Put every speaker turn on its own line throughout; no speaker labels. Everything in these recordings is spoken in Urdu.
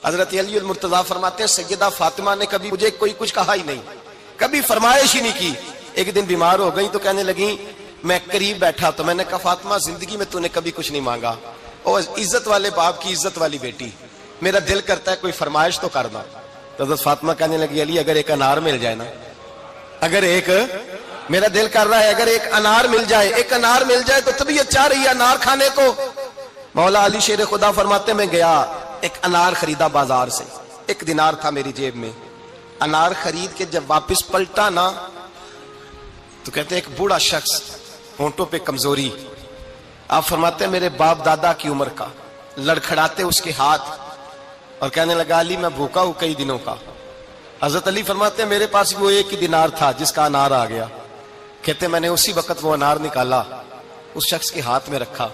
حضرت علی المرتضیٰ فرماتے ہیں سیدہ فاطمہ نے کبھی مجھے کوئی کچھ کہا ہی نہیں، کبھی فرمائش ہی نہیں کی۔ ایک دن بیمار ہو گئی تو کہنے لگیں، میں قریب بیٹھا تو میں نے کہا فاطمہ زندگی میں تو نے کبھی کچھ نہیں مانگا، اور عزت والے باپ کی عزت والی بیٹی، میرا دل کرتا ہے کوئی فرمائش تو کرنا۔ تو حضرت فاطمہ کہنے لگی علی اگر ایک انار مل جائے نا، اگر ایک میرا دل کر رہا ہے اگر ایک انار مل جائے، ایک انار مل جائے تو طبیعت چاہ رہی ہے انار کھانے کو۔ مولا علی شیر خدا فرماتے میں گیا، ایک انار خریدا بازار سے، 1 دینار تھا میری جیب میں، انار خرید کے جب واپس پلٹا نا تو کہتے ہیں ایک بوڑھا شخص، ہونٹوں پہ کمزوری، آپ فرماتے ہیں میرے باپ دادا کی عمر کا، لڑکھڑاتے اس کے ہاتھ اور کہنے لگا علی میں بھوکا ہوں کئی دنوں کا۔ حضرت علی فرماتے ہیں میرے پاس وہ 1 ہی دینار تھا جس کا انار آ گیا، کہتے ہیں میں نے اسی وقت وہ انار نکالا، اس شخص کے ہاتھ میں رکھا،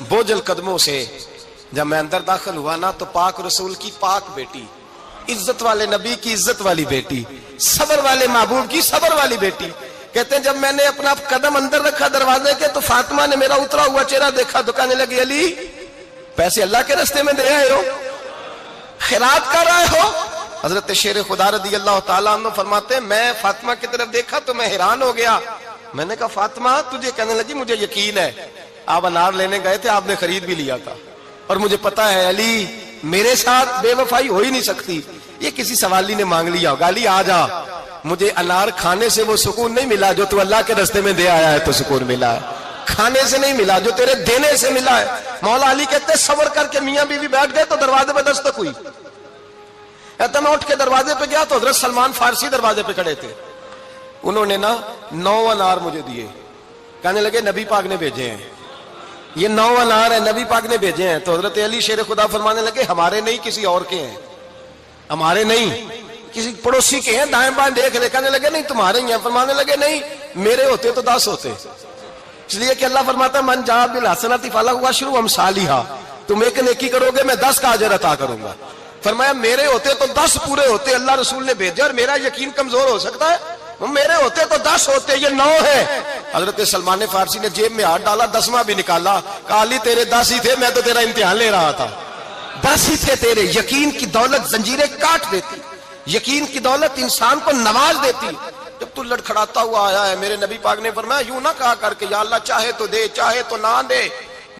بوجھل قدموں سے جب میں اندر داخل ہوا نا تو پاک رسول کی پاک بیٹی، عزت والے نبی کی عزت والی بیٹی، صبر والے محبوب کی صبر والی بیٹی، کہتے ہیں جب میں نے اپنا قدم اندر رکھا دروازے کے تو فاطمہ نے میرا اترا ہوا چہرہ دیکھا تو کہنے لگی علی پیسے اللہ کے راستے میں دے آئے ہو، خیرات کر رہے ہو؟ حضرت شیر خدا رضی اللہ تعالیٰ عنہ فرماتے ہیں میں فاطمہ کی طرف دیکھا تو میں حیران ہو گیا، میں نے کہا فاطمہ تجھے؟ کہنے لگی مجھے یقین ہے آپ انار لینے گئے تھے، آپ نے خرید بھی لیا تھا، اور مجھے پتا ہے علی میرے ساتھ بے وفائی ہو ہی نہیں سکتی، یہ کسی سوالی نے مانگ لیا ہوگا، علی آ جا، مجھے انار کھانے سے وہ سکون نہیں ملا جو تو اللہ کے راستے میں دے آیا ہے تو سکون ملا ہے، کھانے سے نہیں ملا جو تیرے دینے سے ملا ہے۔ مولا علی کہتے ہیں صبر کر کے میاں بیوی بیٹھ گئے تو دروازے پہ دستک ہوئی، کہتا میں اٹھ کے دروازے پہ گیا تو حضرت سلمان فارسی دروازے پہ کھڑے تھے، انہوں نے نا 9 انار مجھے دیے، کہنے لگے نبی پاک نے بھیجے ہیں، یہ 9 انار ہے نبی پاک نے بھیجے ہیں۔ تو حضرت علی شیر خدا فرمانے لگے ہمارے نہیں کسی اور کے ہیں، ہمارے نہیں کسی پڑوسی کے ہیں، دائیں بائیں دیکھ لے، کہنے لگے نہیں تمہارے ہی ہیں، فرمانے لگے نہیں میرے ہوتے تو 10 ہوتے، اس لیے کہ اللہ فرماتا ہے من جاء بالحسنۃ فلہ عشر امثالھا، تم ایک نیکی کرو گے میں 10 کا اجر عطا کروں گا۔ فرمایا میرے ہوتے تو 10 پورے ہوتے، اللہ رسول نے بھیجے، اور میرا یقین کمزور ہو سکتا ہے؟ میرے ہوتے تو 10 ہوتے، یہ 9 ہے۔ حضرت سلمان فارسی نے جیب میں ہاتھ ڈالا، 10واں بھی نکالا، کہا علی تیرے 10 ہی تھے، میں تو تیرا امتحان لے رہا تھا، 10 ہی تھے تیرے۔ یقین کی دولت زنجیریں کاٹ دیتی، یقین کی دولت انسان کو نواز دیتی۔ جب تو لڑکھڑاتا ہوا آیا ہے، میرے نبی پاک نے فرمایا یوں نہ کہا کر کے یا اللہ چاہے تو دے چاہے تو نہ دے،